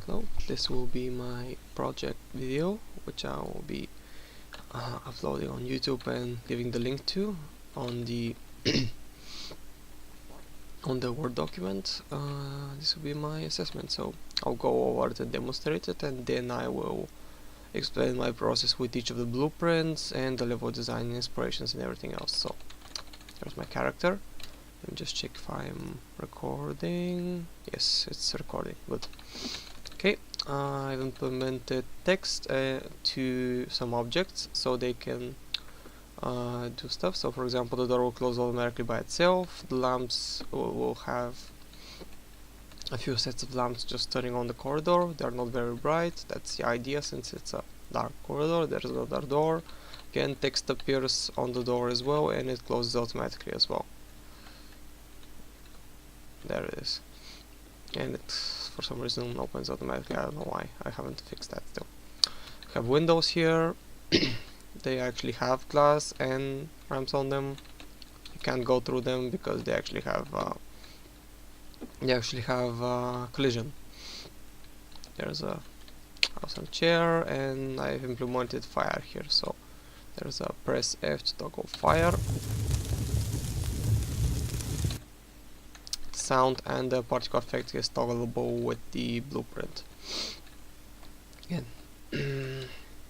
Hello, this will be my project video, which I will be uploading on YouTube and giving the link to on the on the Word document. This will be my assessment, so I'll go over it and demonstrate it, and then I will explain my process with each of the blueprints and the level design inspirations and everything else. So there's my character. Let me just check if I'm recording. Yes, it's recording. Good. Okay, I've implemented text to some objects so they can do stuff. So for example, the door will close automatically by itself. The lamps will have a few sets of lamps just turning on the corridor. They're not very bright. That's the idea, since it's a dark corridor. There's another door. Again, text appears on the door as well, and it closes automatically as well. There it is. And it, for some reason, opens automatically. I don't know why. I haven't fixed that still. We have windows here. They actually have glass and ramps on them. You can't go through them because they actually have collision. There's a awesome chair, and I've implemented fire here. So there's a press F to toggle fire. Sound and the particle effect is toggleable with the blueprint. Again,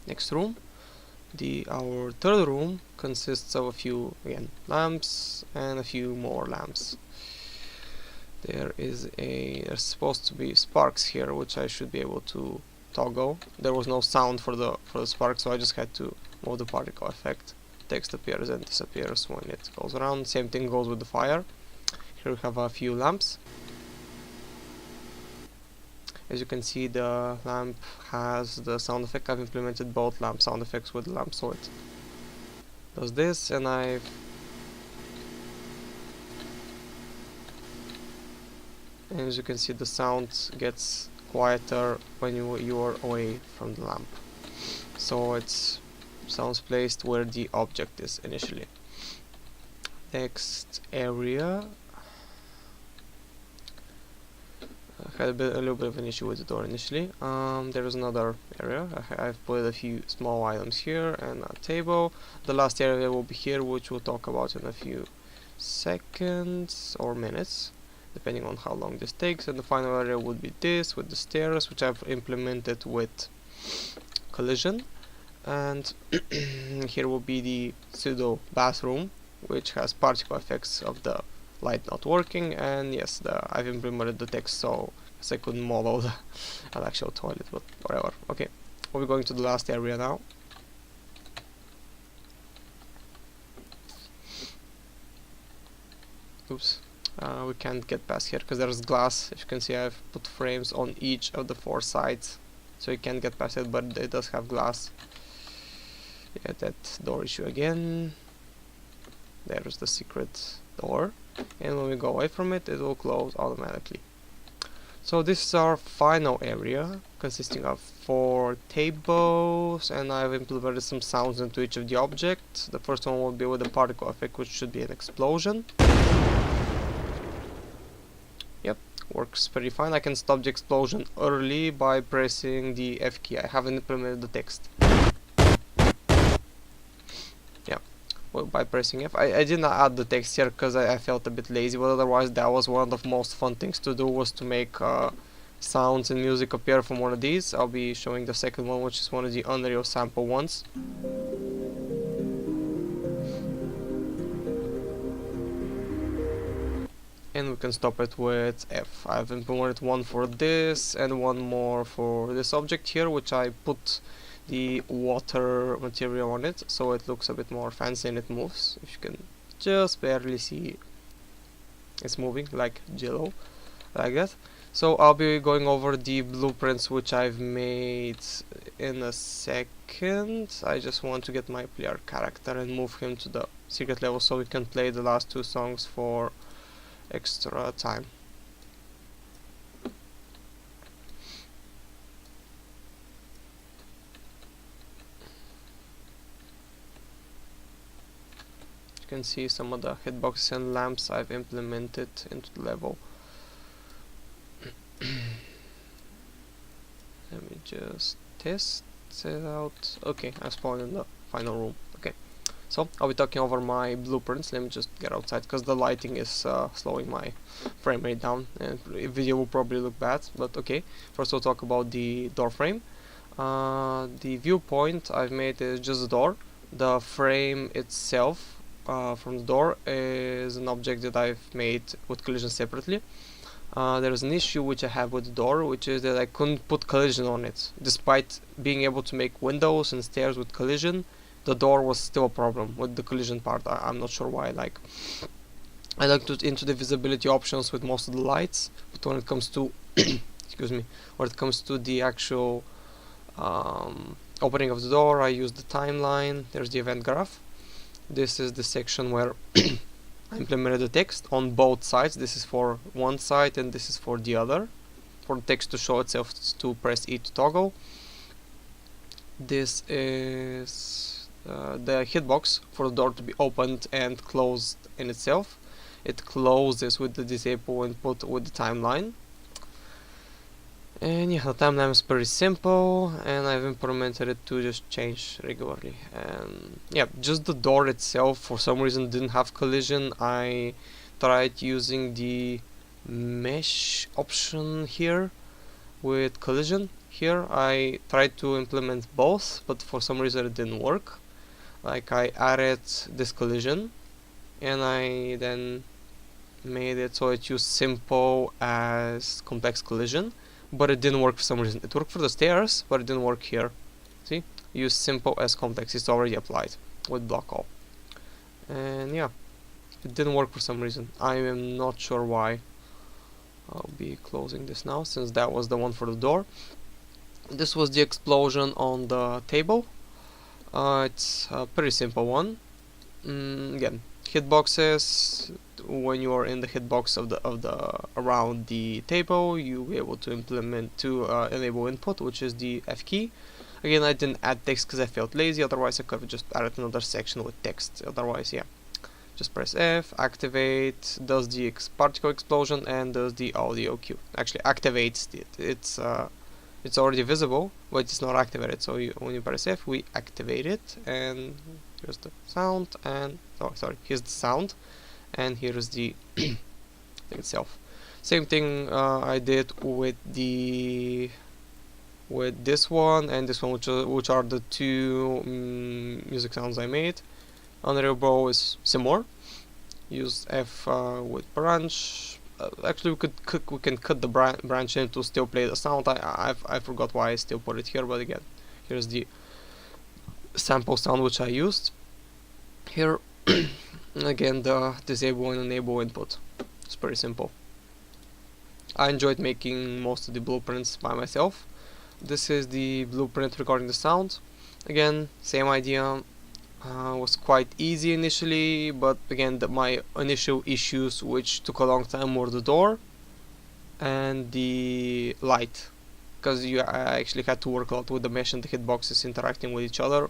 next room. Our third room consists of a few lamps and a few more lamps. There's supposed to be sparks here, which I should be able to toggle. There was no sound for the spark, so I just had to move the particle effect. Text appears and disappears when it goes around. Same thing goes with the fire. Here we have a few lamps. As you can see, the lamp has the sound effect. I've implemented both lamp sound effects with the lamp, so it does this, and as you can see, the sound gets quieter when you are away from the lamp. So it's sounds placed where the object is initially. Next area. Had a little bit of an issue with the door initially. There is another area. I've put a few small items here and a table. The last area will be here, which we'll talk about in a few seconds or minutes, depending on how long this takes. And the final area would be this, with the stairs, which I've implemented with collision. And here will be the pseudo bathroom, which has particle effects of the light not working, and yes, I've implemented the text so I couldn't model the actual toilet, but whatever. Okay, we're going to the last area now. Oops, we can't get past here because there's glass. If you can see, I've put frames on each of the 4 sides, so you can't get past it, but it does have glass. Yeah, that door issue again. There's the secret door, and when we go away from it, it will close automatically. So this is our final area, consisting of 4 tables, and I've implemented some sounds into each of the objects. The first one will be with the particle effect, which should be an explosion. Yep, works pretty fine. I can stop the explosion early by pressing the F key. I haven't implemented the text. By pressing F. I didn't add the text here because I felt a bit lazy, but otherwise that was one of the most fun things to do, was to make sounds and music appear from one of these. I'll be showing the second one, which is one of the Unreal sample ones. And we can stop it with F. I've implemented one for this and one more for this object here, which I put the water material on it, so it looks a bit more fancy and it moves. If you can just barely see, it's moving like jello, like that. So I'll be going over the blueprints which I've made in a second. I just want to get my player character and move him to the secret level so we can play the last 2 songs for extra time. You can see some of the hitboxes and lamps I've implemented into the level. just test it out. Okay, I spawned in the final room. Okay, so I'll be talking over my blueprints. Let me just get outside because the lighting is slowing my frame rate down, and video will probably look bad, but okay. First we'll talk about the door frame. The viewpoint I've made is just a door. The frame itself from the door is an object that I've made with collision separately. There's an issue which I have with the door, which is that I couldn't put collision on it. Despite being able to make windows and stairs with collision, the door was still a problem with the collision part. I'm not sure why. Like, I looked into the visibility options with most of the lights, but when it comes to excuse me, when it comes to the actual opening of the door, I use the timeline. There's the event graph. This is the section where I implemented the text on both sides. This is for one side and this is for the other. For the text to show itself, to press E to toggle. This is the hitbox for the door to be opened and closed in itself. It closes with the disable input with the timeline. And yeah, the timeline is pretty simple, and I've implemented it to just change regularly. And yeah, just the door itself for some reason didn't have collision. I tried using the mesh option here with collision. Here I tried to implement both, but for some reason it didn't work. Like, I added this collision and I then made it so it used simple as complex collision, but it didn't work for some reason. It worked for the stairs, but it didn't work here. See? Use simple as complex. It's already applied with block all. And yeah, it didn't work for some reason. I am not sure why. I'll be closing this now, since that was the one for the door. This was the explosion on the table. It's a pretty simple one. Again, hitboxes. When you are in the hitbox of the around the table, you'll be able to enable input, which is the F key. Again, I didn't add text because I felt lazy. Otherwise, I could have just added another section with text. Otherwise, yeah, just press F, activate, does the particle explosion, and does the audio cue. Actually, activates it. It's already visible, but it's not activated. So when you press F, we activate it, and here's the sound. And here's the sound. And here's the thing itself. Same thing I did with this one and this one, which are the two music sounds I made. Unreal Bow is similar. Use F with branch. Actually, we can cut the branch in to still play the sound. I forgot why I still put it here, but again, here's the sample sound which I used here. Again, the disable and enable input. It's pretty simple. I enjoyed making most of the blueprints by myself. This is the blueprint regarding the sound. Again, same idea. Was quite easy initially, but again, my initial issues, which took a long time, were the door and the light, because I actually had to work a lot with the mesh and the hitboxes interacting with each other,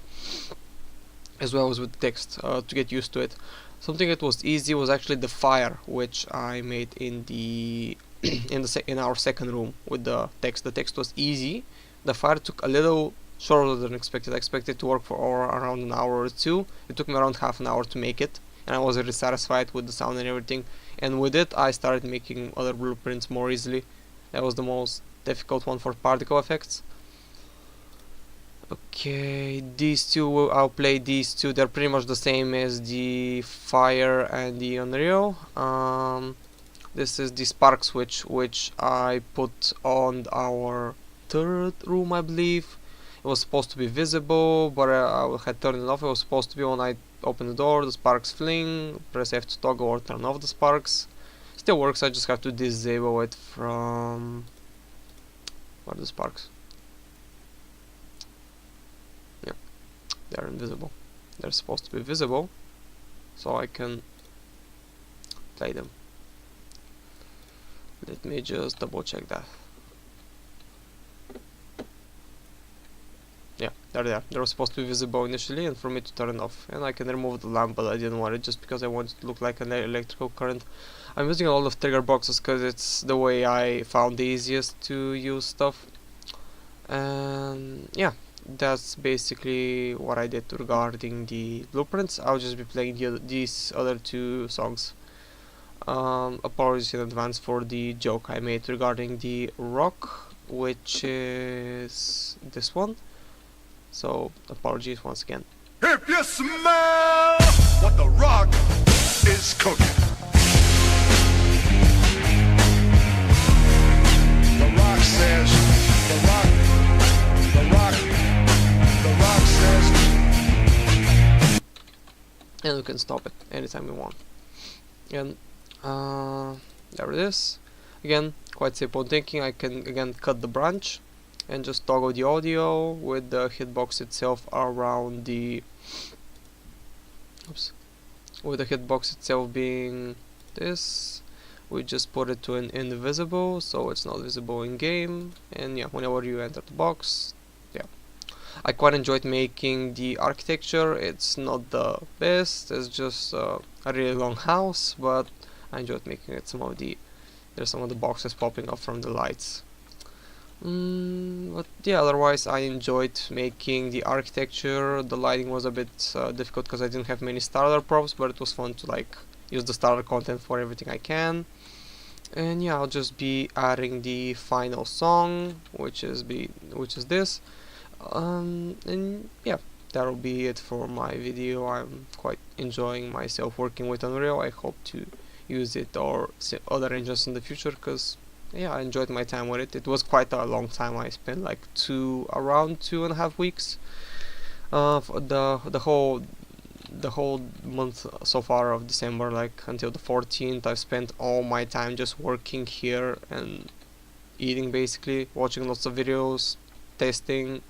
as well as with the text, to get used to it. Something that was easy was actually the fire, which I made in the in our second room with the text. The text was easy. The fire took a little shorter than expected. I expected to work for around an hour or two. It took me around half an hour to make it, and I was really satisfied with the sound and everything. And with it, I started making other blueprints more easily. That was the most difficult one for particle effects. Okay, these two, I'll play these two. They're pretty much the same as the fire and the Unreal. This is the spark switch, which I put on our third room, I believe. It was supposed to be visible, but I had turned it off. It was supposed to be when I open the door, the sparks fling, press F to toggle or turn off the sparks. Still works, I just have to disable it from... Where are the sparks? Yeah, they're invisible. They're supposed to be visible, so I can play them. Let me just double check that. Yeah, they're there. They were supposed to be visible initially, and for me to turn off. And I can remove the lamp, but I didn't want it just because I want it to look like an electrical current. I'm using a lot of trigger boxes because it's the way I found the easiest to use stuff. And yeah, that's basically what I did regarding the blueprints. I'll just be playing these other two songs. Apologies in advance for the joke I made regarding the rock, which is this one. So apologies once again. If you smell what the rock is cooking, the rock says, the rock says, and we can stop it anytime we want. And there it is. Again, quite simple thinking. I can again cut the branch and just toggle the audio with the hitbox itself around the with the hitbox itself being this. We just put it to an invisible, so it's not visible in game, and yeah, whenever you enter the box, yeah. I quite enjoyed making the architecture. It's not the best, it's just a really long house, but I enjoyed making it. There's some of the boxes popping up from the lights. But yeah, otherwise I enjoyed making the architecture. The lighting was a bit difficult because I didn't have many starter props, but it was fun to like use the starter content for everything I can. And yeah, I'll just be adding the final song, which is this. And yeah, that'll be it for my video. I'm quite enjoying myself working with Unreal. I hope to use it or other engines in the future, because yeah, I enjoyed my time with it. It was quite a long time. I spent like around 2.5 weeks. For the whole month so far of December, like until the 14th, I've spent all my time just working here and eating, basically, watching lots of videos, testing.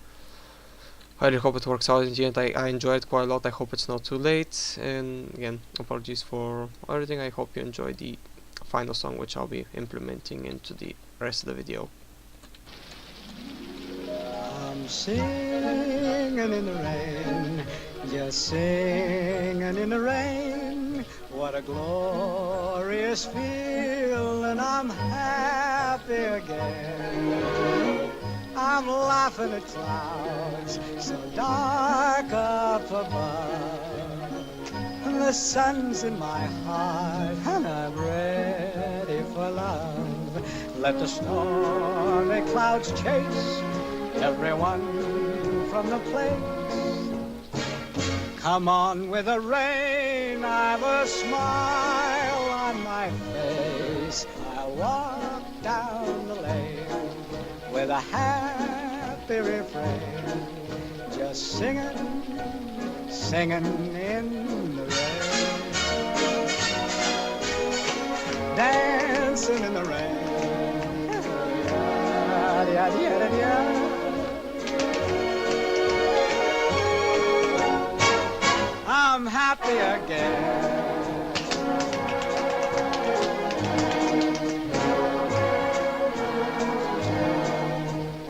I really hope it works out in the end. I enjoy it quite a lot. I hope it's not too late. And again, apologies for everything. I hope you enjoy the final song, which I'll be implementing into the rest of the video. I'm singing in the rain, just singing in the rain. What a glorious feeling, I'm happy again. I'm laughing at clouds so dark up above. And the sun's in my heart and I'm ready for love. Let the stormy clouds chase everyone from the place. Come on with the rain, I've a smile on my face. I walk down the lane with a happy refrain, just singing, singing in the rain, dancing in the rain. I'm happy again.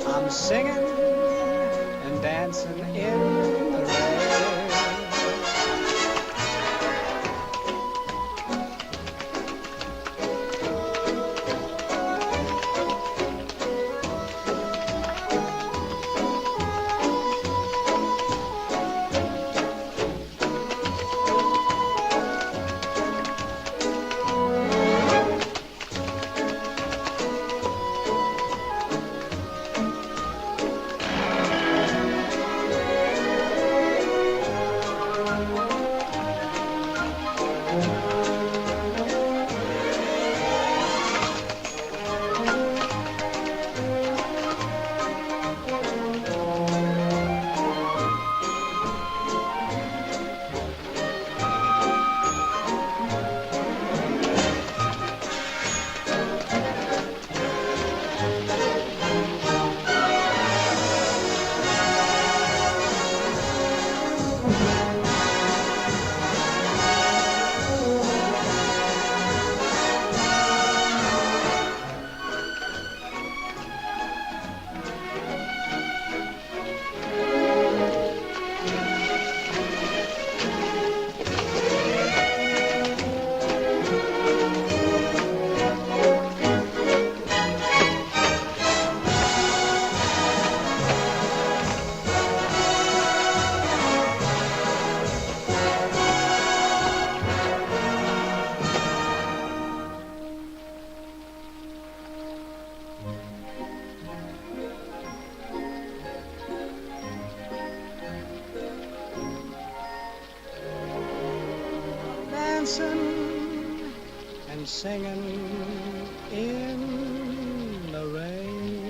I'm singing and dancing in the rain. I'm singing in the rain.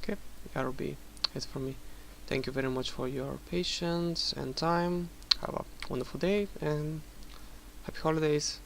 Okay, that'll be it for me. Thank you very much for your patience and time. Have a wonderful day and happy holidays.